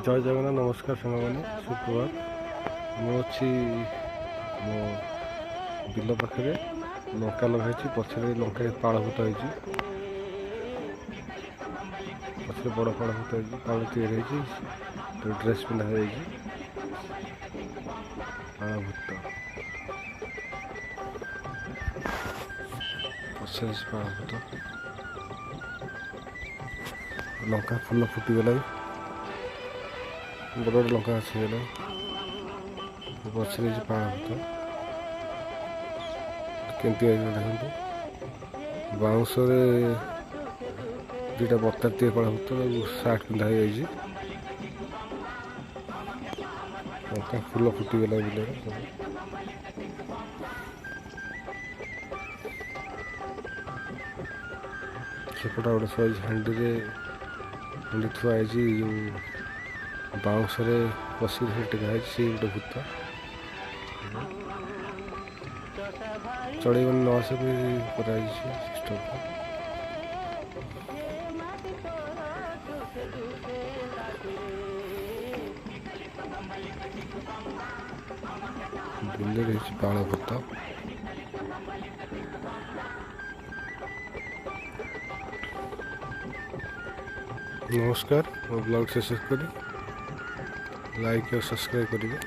जय जगन्नाथ नमस्कार सामने सुप्रभात मु अच्छी मो बिल पाखे लंका लगे पछरे लंका पाड़भूत हो पछरे बड़ पाड़भूत हो पाड़ तैयारी तो ड्रेस पिंधा पाड़भूत पछरे पाड़भूत लंका फुल फुटीगला बड़ बड़ लंका आसीगला पछरे पाड़भूत केमती देखते बाउंश दुटा बता टे पाड़भूत सार्ट पिंधा लंका फुल फुटीगला बिल सेपटा गोटे साइज हांडी थुआई जो बाउंश पशी टेका सी गोटे भूत चढ़ेबन नस भी कराई सिस्टम बिल रही पाड़भूत नमस्कार ब्लॉग से शेष करी लाइक और सब्सक्राइब करेंगे।